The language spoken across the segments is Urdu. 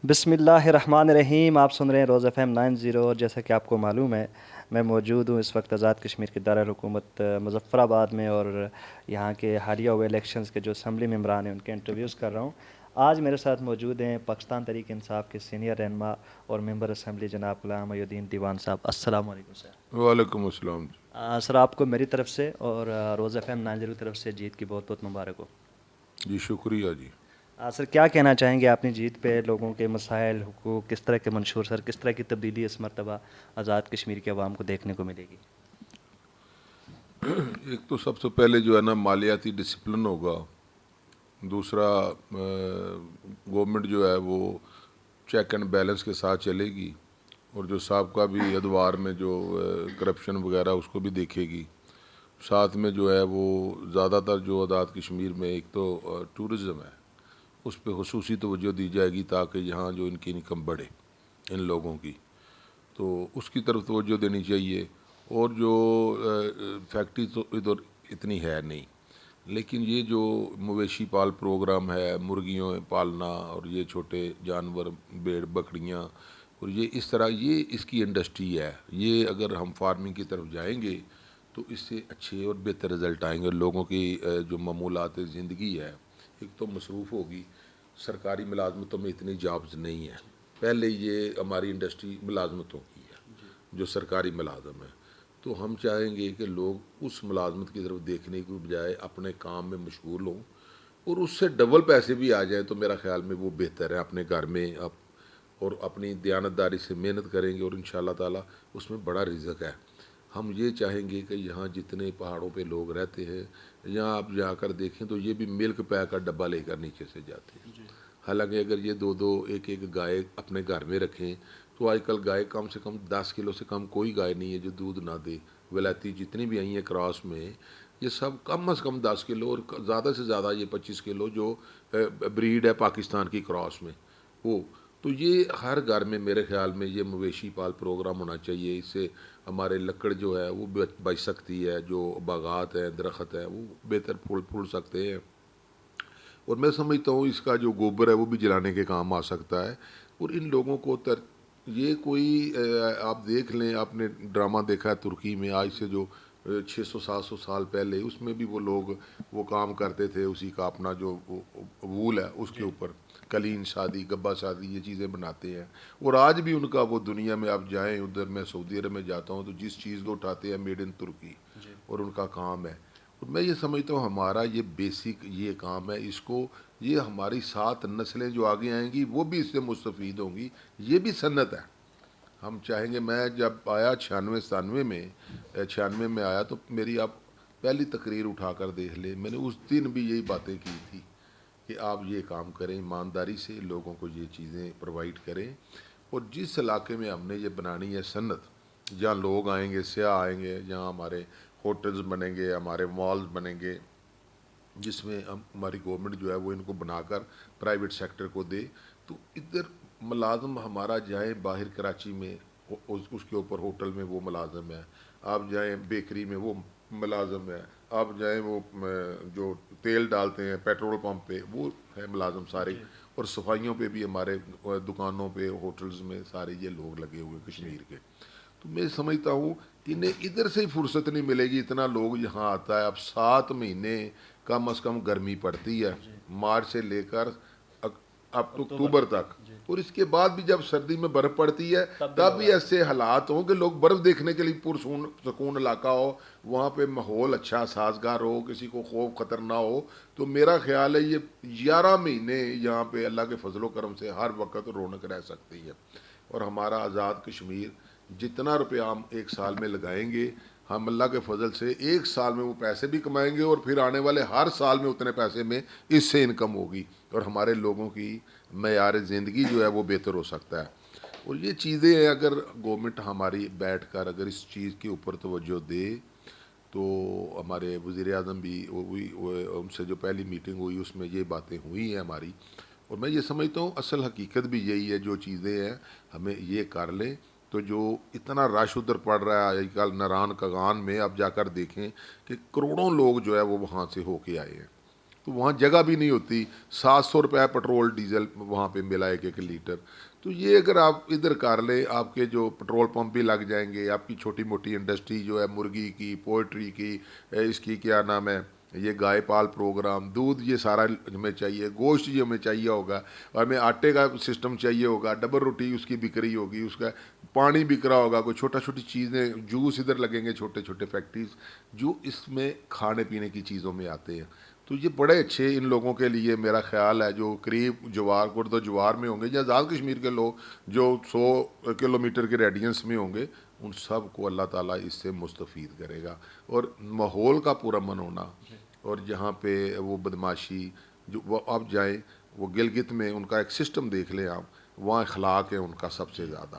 بسم اللہ الرحمن الرحیم، آپ سن رہے ہیں روز ایف ایم 90، اور جیسا کہ آپ کو معلوم ہے میں موجود ہوں اس وقت آزاد کشمیر کے دارالحکومت مظفر آباد میں، اور یہاں کے حالیہ ہوئے الیکشنز کے جو اسمبلی ممبران ہیں ان کے انٹرویوز کر رہا ہوں۔ آج میرے ساتھ موجود ہیں پاکستان تحریک انصاف کے سینئر رہنما اور ممبر اسمبلی جناب غلام محی الدین دیوان صاحب۔ السلام علیکم سر۔ وعلیکم السلام جی۔ سر آپ کو میری طرف سے اور روز ایف ایم 90 کی طرف سے جیت کی بہت بہت مبارک ہو۔ جی شکریہ جی۔ سر کیا کہنا چاہیں گے اپنی جیت پہ؟ لوگوں کے مسائل، حقوق کس طرح کے منشور، سر کس طرح کی تبدیلی اس مرتبہ آزاد کشمیر کے عوام کو دیکھنے کو ملے گی؟ ایک تو سب سے پہلے جو ہے نا مالیاتی ڈسپلن ہوگا، دوسرا گورنمنٹ جو ہے وہ چیک اینڈ بیلنس کے ساتھ چلے گی، اور جو سابقہ بھی ادوار میں جو کرپشن وغیرہ اس کو بھی دیکھے گی۔ ساتھ میں جو ہے وہ زیادہ تر جو آزاد کشمیر میں ایک تو ٹورزم ہے، اس پہ خصوصی توجہ دی جائے گی تاکہ یہاں جو ان کی انکم بڑھے ان لوگوں کی، تو اس کی طرف توجہ دینی چاہیے۔ اور جو فیکٹری تو ادھر اتنی ہے نہیں، لیکن یہ جو مویشی پال پروگرام ہے، مرغیوں پالنا اور یہ چھوٹے جانور بھیڑ بکریاں، اور یہ اس طرح یہ اس کی انڈسٹری ہے، یہ اگر ہم فارمنگ کی طرف جائیں گے تو اس سے اچھے اور بہتر رزلٹ آئیں گے۔ لوگوں کی جو معمولات زندگی ہے ایک تو مصروف ہوگی، سرکاری ملازمتوں میں اتنی جابز نہیں ہیں، پہلے یہ ہماری انڈسٹری ملازمتوں کی ہے جو سرکاری ملازم ہے، تو ہم چاہیں گے کہ لوگ اس ملازمت کی طرف دیکھنے کی بجائے اپنے کام میں مشغول ہوں، اور اس سے ڈبل پیسے بھی آ جائیں تو میرا خیال میں وہ بہتر ہے۔ اپنے گھر میں اور اپنی دیانتداری سے محنت کریں گے اور ان شاء اللہ تعالیٰ اس میں بڑا رزق ہے۔ ہم یہ چاہیں گے کہ یہاں جتنے پہاڑوں پہ لوگ رہتے ہیں، یہاں آپ جا کر دیکھیں تو یہ بھی ملک پیک کا ڈبہ لے کر نیچے سے جاتے ہیں، حالانکہ اگر یہ دو دو ایک ایک گائے اپنے گھر میں رکھیں تو آج کل گائے کم سے کم 10 کلو سے کم کوئی گائے نہیں ہے جو دودھ نہ دے۔ ولایتی جتنی بھی آئی ہیں کراس میں، یہ سب کم از کم 10 کلو، اور زیادہ سے زیادہ یہ 25 کلو جو بریڈ ہے پاکستان کی کراس میں وہ، تو یہ ہر گھر میں میرے خیال میں یہ مویشی پال پروگرام ہونا چاہیے۔ اس سے ہمارے لکڑ جو ہے وہ بچ سکتی ہے، جو باغات ہیں درخت ہیں وہ بہتر پھول سکتے ہیں، اور میں سمجھتا ہوں اس کا جو گوبر ہے وہ بھی جلانے کے کام آ سکتا ہے۔ اور ان لوگوں کو یہ کوئی آپ دیکھ لیں، آپ نے ڈرامہ دیکھا ہے ترکی میں آج سے جو 600 700 سال پہلے، اس میں بھی وہ لوگ وہ کام کرتے تھے، اسی کا اپنا جو وول ہے اس کے اوپر قلین شادی گبا شادی یہ چیزیں بناتے ہیں، اور آج بھی ان کا وہ دنیا میں آپ جائیں ادھر، میں سعودی عرب میں جاتا ہوں تو جس چیز کو اٹھاتے ہیں میڈ ان ترکی، اور ان کا کام ہے۔ اور میں یہ سمجھتا ہوں ہمارا یہ بیسک یہ کام ہے، اس کو یہ ہماری 7 نسلیں جو آگے آئیں گی وہ بھی اس سے مستفید ہوں گی، یہ بھی سنت ہے۔ ہم چاہیں گے، میں جب آیا 96 97 میں 96 میں آیا تو میری آپ پہلی تقریر اٹھا کر دیکھ لیں، میں نے اس دن بھی یہی باتیں کی تھی کہ آپ یہ کام کریں، ایمانداری سے لوگوں کو یہ چیزیں پرووائڈ کریں، اور جس علاقے میں ہم نے یہ بنانی ہے سنت، جہاں لوگ آئیں گے، سیاح آئیں گے، جہاں ہمارے ہوٹلز بنیں گے، ہمارے مالز بنیں گے، جس میں ہماری گورنمنٹ جو ہے وہ ان کو بنا کر پرائیویٹ سیکٹر کو دے، تو ادھر ملازم ہمارا جائیں باہر کراچی میں اس کے اوپر ہوٹل میں وہ ملازم ہے، آپ جائیں بیکری میں وہ ملازم ہے، آپ جائیں وہ جو تیل ڈالتے ہیں پیٹرول پمپ پہ وہ ہے ملازم سارے، اور صفائیوں پہ بھی ہمارے دکانوں پہ ہوٹلز میں سارے یہ لوگ لگے ہوئے کشمیر کے۔ تو میں سمجھتا ہوں انہیں ادھر سے ہی فرصت نہیں ملے گی، اتنا لوگ یہاں آتا ہے، اب 7 مہینے کم از کم گرمی پڑتی ہے، مارچ سے لے کر اب تو اکتوبر تک، اور اس کے بعد بھی جب سردی میں برف پڑتی ہے تب بھی ایسے حالات ہوں کہ لوگ برف دیکھنے کے لیے پرسکون علاقہ ہو، وہاں پہ ماحول اچھا سازگار ہو، کسی کو خوف خطر نہ ہو، تو میرا خیال ہے یہ 11 مہینے یہاں پہ اللہ کے فضل و کرم سے ہر وقت رونق رہ سکتی ہے۔ اور ہمارا آزاد کشمیر جتنا روپیہ ہم ایک سال میں لگائیں گے، ہم اللہ کے فضل سے ایک سال میں وہ پیسے بھی کمائیں گے، اور پھر آنے والے ہر سال میں اتنے پیسے میں اس سے انکم ہوگی، اور ہمارے لوگوں کی معیار زندگی جو ہے وہ بہتر ہو سکتا ہے۔ اور یہ چیزیں اگر گورنمنٹ ہماری بیٹھ کر اگر اس چیز کے اوپر توجہ دے، تو ہمارے وزیر اعظم بھی ان سے جو پہلی میٹنگ ہوئی اس میں یہ باتیں ہوئی ہیں ہماری، اور میں یہ سمجھتا ہوں اصل حقیقت بھی یہی ہے، جو چیزیں ہیں ہمیں یہ کر لیں تو جو اتنا رش ادھر پڑ رہا ہے آج کل ناران کگان میں، آپ جا کر دیکھیں کہ کروڑوں لوگ جو ہے وہ وہاں سے ہو کے آئے ہیں، تو وہاں جگہ بھی نہیں ہوتی. 700 روپے پٹرول ڈیزل وہاں پہ ملا ایک لیٹر. تو یہ اگر آپ ادھر کر لیں, آپ کے جو پٹرول پمپ بھی لگ جائیں گے, آپ کی چھوٹی موٹی انڈسٹری جو ہے مرغی کی, پولٹری کی, اس کی کیا نام ہے, یہ گائے پال پروگرام, دودھ, یہ سارا ہمیں چاہیے, گوشت یہ ہمیں چاہیے ہوگا, اور ہمیں آٹے کا سسٹم چاہیے ہوگا, ڈبل روٹی اس کی بک رہی ہوگی, اس کا پانی بک رہا ہوگا, کوئی چھوٹا چھوٹی چیزیں, جوس ادھر لگیں گے, چھوٹے چھوٹے فیکٹریز جو اس میں کھانے پینے کی چیزوں میں آتے ہیں. تو یہ بڑے اچھے ان لوگوں کے لیے میرا خیال ہے جو قریب جوار گرد و جوار میں ہوں گے, یا آزاد کشمیر کے لوگ جو 100 کلومیٹر کے ریڈینس میں ہوں گے, ان سب کو اللہ تعالیٰ اس سے مستفید کرے گا. اور ماحول کا پورا من ہونا, اور جہاں پہ وہ بدماشی, جو وہ اب جائیں وہ گلگت میں ان کا ایک سسٹم دیکھ لیں آپ, وہاں اخلاق ہے ان کا سب سے زیادہ.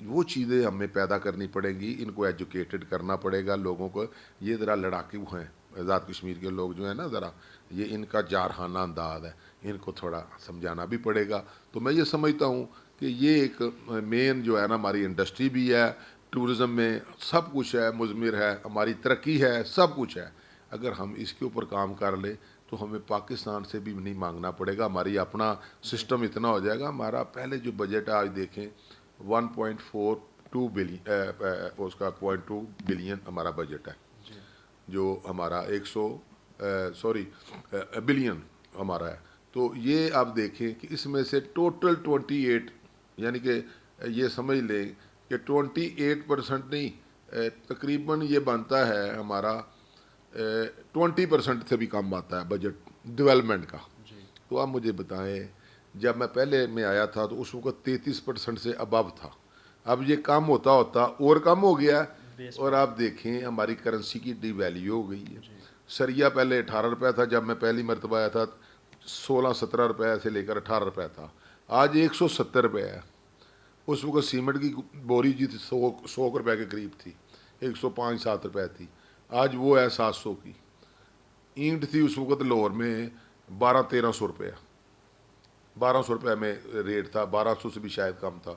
وہ چیزیں ہمیں پیدا کرنی پڑیں گی, ان کو ایجوکیٹڈ کرنا پڑے گا لوگوں کو. یہ ذرا لڑاکو ہیں آزاد کشمیر کے لوگ جو ہیں نا, ذرا یہ ان کا جارحانہ انداز ہے, ان کو تھوڑا سمجھانا بھی پڑے گا. تو میں یہ سمجھتا ہوں کہ یہ ایک مین جو ہے نا ہماری انڈسٹری بھی ہے, ٹورزم میں سب کچھ ہے, مضمر ہے, ہماری ترقی ہے, سب کچھ ہے. اگر ہم اس کے اوپر کام کر لیں تو ہمیں پاکستان سے بھی نہیں مانگنا پڑے گا, ہماری اپنا سسٹم اتنا ہو جائے گا. ہمارا پہلے جو بجٹ ہے آج دیکھیں 1.42 بلین, اس کا 0.2 بلین ہمارا بجٹ ہے, جو ہمارا 100 بلین ہمارا ہے. تو یہ آپ دیکھیں کہ اس میں سے ٹوٹل 28, یعنی کہ یہ سمجھ لیں کہ 28% نہیں, تقریباً یہ بنتا ہے ہمارا 20% سے بھی کم آتا ہے بجٹ ڈیولپمنٹ کا. تو آپ مجھے بتائیں, جب میں پہلے میں آیا تھا تو اس وقت 33% سے ابو تھا, اب یہ کم ہوتا ہوتا اور کم ہو گیا. اور آپ دیکھیں ہماری کرنسی کی ڈی ویلیو ہو گئی ہے. سریا پہلے 18 روپے تھا, جب میں پہلی مرتبہ آیا تھا 16-17 روپے سے لے کر 18 روپے تھا, آج 170 روپے ہے. اس وقت سیمنٹ کی بوری جی 100 روپے کے قریب تھی, 105-107 روپے تھی, آج وہ ہے 700 کی. اینٹ تھی اس وقت لاہور میں 1200-1300 روپے, 1200 روپے میں ریٹ تھا, 1200 سے بھی شاید کم تھا.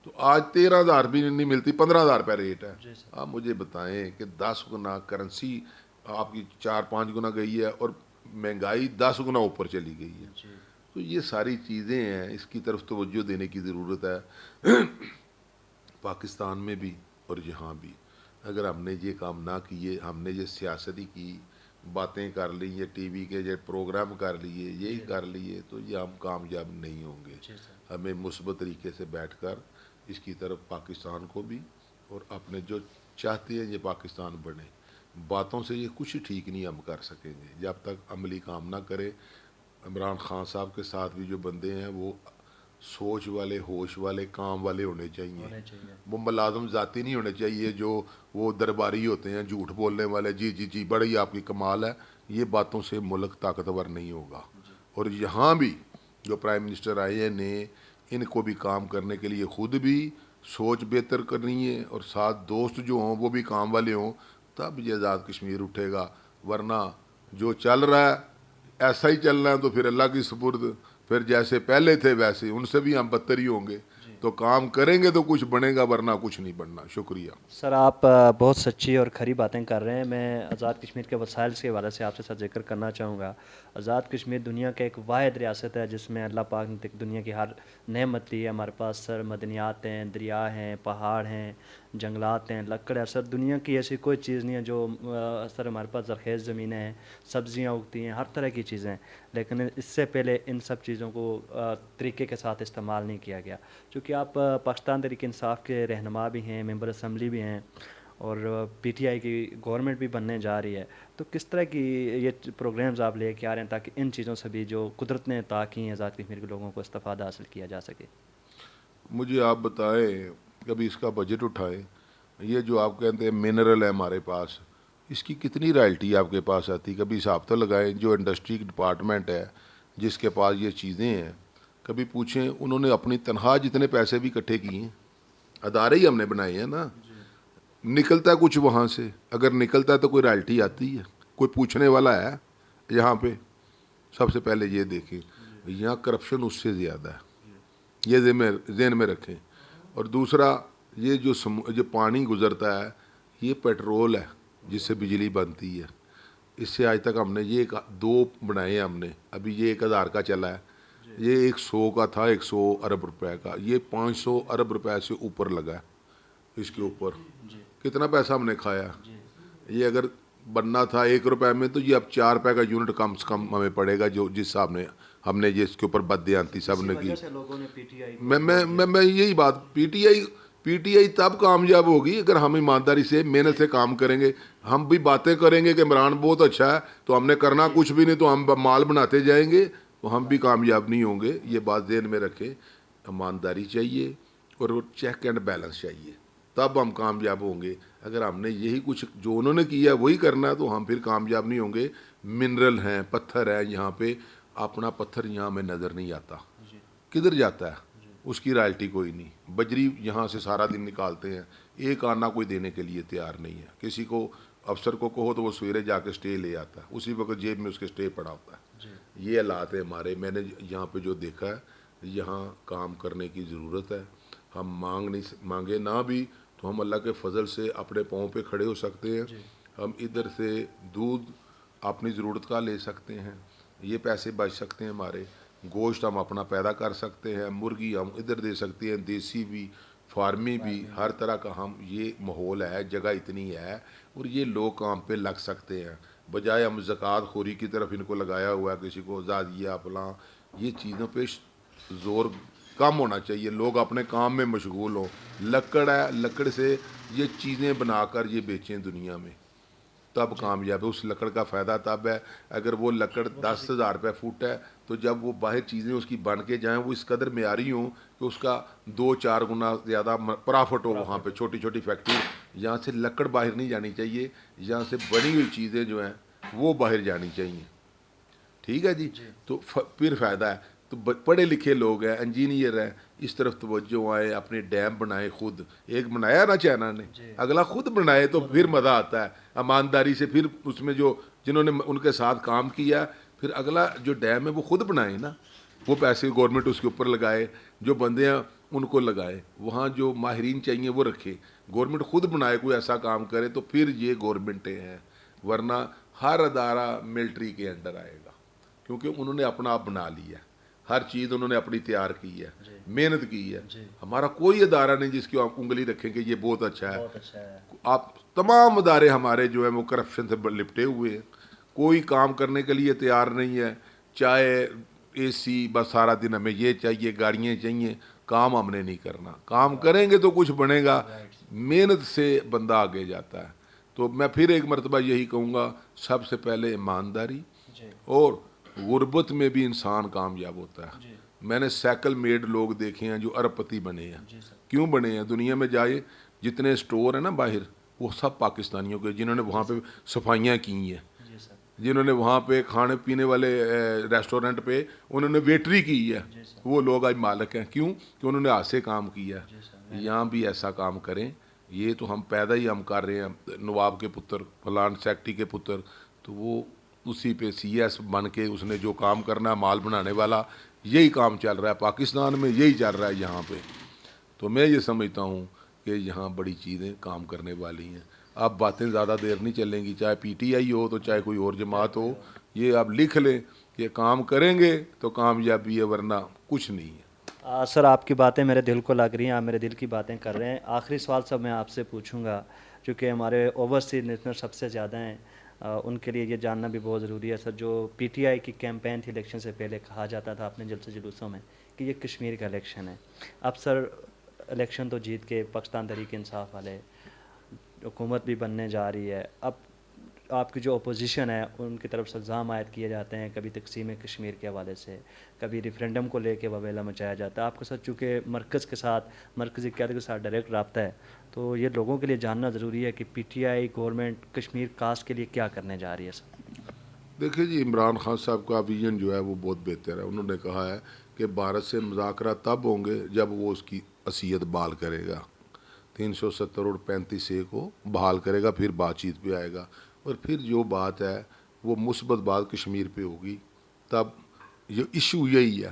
تو آج 13,000 بھی نہیں ملتی, 15,000 روپے ریٹ ہے. آپ مجھے بتائیں کہ 10 گنا کرنسی آپ کی 4-5 گنا گئی ہے, اور مہنگائی 10 گنا اوپر چلی گئی ہے. تو یہ ساری چیزیں ہیں, اس کی طرف توجہ دینے کی ضرورت ہے پاکستان میں بھی اور یہاں بھی. اگر ہم نے یہ کام نہ کیے, ہم نے یہ سیاستی کی باتیں کر لی, یہ ٹی وی کے یہ پروگرام کر لیے, یہی کر لیے, تو یہ ہم کامیاب نہیں ہوں گے. ہمیں مثبت طریقے سے بیٹھ کر اس کی طرف پاکستان کو بھی, اور اپنے جو چاہتے ہیں یہ پاکستان بنے, باتوں سے یہ کچھ ٹھیک نہیں ہم کر سکیں گے جب تک عملی کام نہ کرے. عمران خان صاحب کے ساتھ بھی جو بندے ہیں وہ سوچ والے, ہوش والے, کام والے ہونے چاہیے. وہ ملازم ذاتی نہیں ہونے چاہیے جو وہ درباری ہوتے ہیں, جھوٹ بولنے والے, جی جی جی بڑی آپ کی کمال ہے. یہ باتوں سے ملک طاقتور نہیں ہوگا. اور یہاں بھی جو پرائم منسٹر آئے ہیں نے, ان کو بھی کام کرنے کے لیے خود بھی سوچ بہتر کرنی ہے, اور ساتھ دوست جو ہوں وہ بھی کام والے ہوں, تب یہ آزاد کشمیر اٹھے گا. ورنہ جو چل رہا ہے ایسا ہی چلنا ہے تو پھر اللہ کی سپرد, پھر جیسے پہلے تھے ویسے ان سے بھی ہم بدتر ہی ہوں گے. تو کام کریں گے تو کچھ بنے گا, ورنہ کچھ نہیں بننا. شکریہ سر, آپ بہت سچی اور کھری باتیں کر رہے ہیں. میں آزاد کشمیر کے وسائل کے حوالے سے آپ سے ساتھ ذکر کرنا چاہوں گا. آزاد کشمیر دنیا کا ایک واحد ریاست ہے جس میں اللہ پاک نے دنیا کی ہر نعمت دی ہے. ہمارے پاس سر مدنیات ہیں, دریا ہیں, پہاڑ ہیں, جنگلات ہیں, لکڑ ہے. سر دنیا کی ایسی کوئی چیز نہیں ہے جو سر ہمارے پاس زرخیز زمینیں ہیں, سبزیاں اگتی ہیں, ہر طرح کی چیزیں ہیں. لیکن اس سے پہلے ان سب چیزوں کو طریقے کے ساتھ استعمال نہیں کیا گیا. چونکہ آپ پاکستان تحریک انصاف کے رہنما بھی ہیں, ممبر اسمبلی بھی ہیں, اور پی ٹی آئی کی گورنمنٹ بھی بننے جا رہی ہے. تو کس طرح کی یہ پروگرامز آپ لے کے آ رہے ہیں تاکہ ان چیزوں سے بھی جو قدرت نے عطا کی ہیں آزاد کشمیر کے لوگوں کو استفادہ حاصل کیا جا سکے؟ مجھے آپ بتائیں, کبھی اس کا بجٹ اٹھائیں. یہ جو آپ کہتے ہیں منرل ہے ہمارے پاس, اس کی کتنی رائلٹی آپ کے پاس آتی؟ کبھی حساب تو لگائیں. جو انڈسٹری ڈپارٹمنٹ ہے جس کے پاس یہ چیزیں ہیں, کبھی پوچھیں انہوں نے اپنی تنخواہ جتنے پیسے بھی اکٹھے کیے ہیں, ادارے ہی ہم نے بنائے ہیں نا, نکلتا ہے کچھ وہاں سے؟ اگر نکلتا ہے تو کوئی رائلٹی آتی ہے؟ کوئی پوچھنے والا ہے یہاں پہ؟ سب سے پہلے یہ دیکھیں, یہاں کرپشن اس سے زیادہ ہے, یہ ذہن میں رکھیں. اور دوسرا, یہ جو پانی گزرتا ہے یہ پیٹرول ہے جس سے بجلی بنتی ہے. اس سے آج تک ہم نے یہ 2 بنائے ہیں ہم نے. ابھی یہ 1000 کا چلا ہے, یہ 100 کا تھا, 100 ارب روپے کا, یہ 500 ارب روپے سے اوپر لگا ہے اس کے اوپر. کتنا پیسہ ہم نے کھایا. یہ اگر بننا تھا 1 روپے میں تو یہ اب 4 روپے کا یونٹ کم سے کم ہمیں پڑے گا, جو جس حساب نے ہم نے یہ اس کے اوپر بددیانتی سب نے کی. میں یہی بات, پی ٹی آئی تب کامیاب ہوگی اگر ہم ایمانداری سے محنت سے کام کریں گے. ہم بھی باتیں کریں گے کہ عمران بہت اچھا ہے, تو ہم نے کرنا کچھ بھی نہیں, تو ہم مال بناتے جائیں گے, تو ہم بھی کامیاب نہیں ہوں گے. یہ بات ذہن میں رکھیں. ایمانداری چاہیے اور چیک اینڈ بیلنس چاہیے, تب ہم کامیاب ہوں گے. اگر ہم نے یہی کچھ جو انہوں نے کیا وہی کرنا ہے تو ہم پھر کامیاب نہیں ہوں گے. منرل ہیں, پتھر ہے یہاں پہ, اپنا پتھر یہاں ہمیں نظر نہیں آتا, کدھر جاتا ہے, اس کی رائلٹی کوئی نہیں. بجری یہاں سے سارا دن نکالتے ہیں, ایک آنا کوئی دینے کے لیے تیار نہیں ہے. کسی کو افسر کو کہو تو وہ سویرے جا کے اسٹے لے آتا ہے, اسی وقت جیب میں اس کے اسٹے پڑا ہوتا ہے. یہ حالات ہے ہمارے. میں نے یہاں پہ جو دیکھا ہے, یہاں کام کرنے کی ضرورت ہے. ہم مانگے نہ بھی تو ہم اللہ کے فضل سے اپنے پاؤں پہ کھڑے ہو سکتے ہیں. ہم ادھر سے دودھ اپنی ضرورت کا لے سکتے ہیں, یہ پیسے بچ سکتے ہیں ہمارے. گوشت ہم اپنا پیدا کر سکتے ہیں, مرغی ہم ادھر دے سکتے ہیں, دیسی بھی فارمی بھی, ہر طرح کا ہم, یہ ماحول ہے, جگہ اتنی ہے, اور یہ لوگ کام پہ لگ سکتے ہیں. بجائے ہم زکوٰۃ خوری کی طرف ان کو لگایا ہوا ہے, کسی کو زادیہ فلاں, یہ چیزوں پہ زور کم ہونا چاہیے. لوگ اپنے کام میں مشغول ہوں. لکڑ ہے, لکڑ سے یہ چیزیں بنا کر یہ بیچیں دنیا میں, تب کامیاب ہے. اس لکڑ کا فائدہ تب ہے اگر وہ لکڑ 10,000 روپے فٹ ہے, تو جب وہ باہر چیزیں اس کی بن کے جائیں وہ اس قدر معیاری ہوں کہ اس کا 2-4 گنا زیادہ پرافٹ ہو. وہاں پہ چھوٹی چھوٹی فیکٹری, یہاں سے لکڑ باہر نہیں جانی چاہیے, یہاں سے بنی ہوئی چیزیں جو ہیں وہ باہر جانی چاہیے. ٹھیک ہے جی. تو پھر فائدہ ہے. تو پڑھے لکھے لوگ ہیں, انجینئر ہیں, اس طرف توجہ آئے, اپنے ڈیم بنائے. خود ایک بنایا نا چائنا نے, اگلا خود بنائے تو پھر مزہ آتا ہے. ایمانداری سے پھر اس میں جو جنہوں نے ان کے ساتھ کام کیا, پھر اگلا جو ڈیم ہے وہ خود بنائے نا. وہ پیسے گورنمنٹ اس کے اوپر لگائے, جو بندے ہیں ان کو لگائے, وہاں جو ماہرین چاہیے وہ رکھے. گورنمنٹ خود بنائے, کوئی ایسا کام کرے تو پھر یہ گورنمنٹیں ہیں. ورنہ ہر ادارہ ملٹری کے انڈر آئے گا, کیونکہ انہوں نے اپنا آپ بنا لیا ہے. ہر چیز انہوں نے اپنی تیار کی ہے, محنت کی ہے. ہمارا کوئی ادارہ نہیں جس کی آپ انگلی رکھیں کہ یہ بہت اچھا ہے. آپ تمام ادارے ہمارے جو ہیں وہ کرپشن سے لپٹے ہوئے ہیں. کوئی کام کرنے کے لیے تیار نہیں ہے. چاہے اے سی, بس سارا دن ہمیں یہ چاہیے, گاڑیاں چاہیے, کام ہم نے نہیں کرنا. کام کریں گے تو کچھ بنے گا, محنت سے بندہ آگے جاتا ہے. تو میں پھر ایک مرتبہ یہی کہوں گا, سب سے پہلے ایمانداری, اور غربت میں بھی انسان کامیاب ہوتا ہے. میں نے سیکل میڈ لوگ دیکھے ہیں جو ارب پتی بنے ہیں. کیوں بنے ہیں؟ دنیا میں جائے جتنے اسٹور ہیں نا باہر, وہ سب پاکستانیوں کے, جنہوں نے وہاں پہ صفائیاں کی ہیں, جنہوں نے وہاں پہ کھانے پینے والے ریسٹورنٹ پہ انہوں نے ویٹری کی ہے, وہ لوگ آج مالک ہیں. کیوں؟ کہ انہوں نے ہاتھ سے کام کیا. یہاں بھی ایسا کام کریں. یہ تو ہم پیدا ہی ہم کر رہے ہیں, نواب کے پتر, فلان سیکٹری کے پتر, تو وہ اسی پہ سی ایس بن کے اس نے جو کام کرنا ہے, مال بنانے والا, یہی کام چل رہا ہے پاکستان میں, یہی چل رہا ہے یہاں پہ. تو میں یہ سمجھتا ہوں کہ یہاں بڑی چیزیں کام کرنے والی ہیں. اب باتیں زیادہ دیر نہیں چلیں گی, چاہے پی ٹی آئی ہو تو چاہے کوئی اور جماعت ہو. یہ آپ لکھ لیں کہ کام کریں گے تو کامیابی ہے, ورنہ کچھ نہیں ہے. سر آپ کی باتیں میرے دل کو لگ رہی ہیں, آپ میرے دل کی باتیں کر رہے ہیں. آخری سوال سب میں آپ سے پوچھوں گا, چونکہ ہمارے اوورسیز لسنر سب سے زیادہ ہیں, ان کے لیے یہ جاننا بھی بہت ضروری ہے. سر جو پی ٹی آئی کی کیمپین تھی الیکشن سے پہلے, کہا جاتا تھا اپنے جلسے جلوسوں میں کہ یہ کشمیر کا الیکشن ہے. اب سر الیکشن تو جیت کے پاکستان تحریک انصاف والے حکومت بھی بننے جا رہی ہے. اب آپ کی جو اپوزیشن ہے ان کی طرف سے الزام عائد کیے جاتے ہیں, کبھی تقسیم کشمیر کے حوالے سے, کبھی ریفرینڈم کو لے کے وبیلا مچایا جاتا ہے. آپ کے ساتھ چونکہ مرکز کے ساتھ, مرکزی قیادت کے ساتھ ڈائریکٹ رابطہ ہے, تو یہ لوگوں کے لیے جاننا ضروری ہے کہ P T I government Kashmir cost کے لیے کیا کرنے جا رہی ہے. سر دیکھیے جی, عمران خان صاحب کا ویژن جو ہے وہ بہت بہتر ہے. انہوں نے کہا ہے کہ بھارت سے مذاکرات تب ہوں گے جب وہ اس کی حیثیت بحال کرے گا, 370 اور 35A کو بحال کرے گا, پھر بات چیت پہ آئے گا. اور پھر جو بات ہے وہ مثبت بات کشمیر پہ ہوگی. تب یہ ایشو یہی ہے,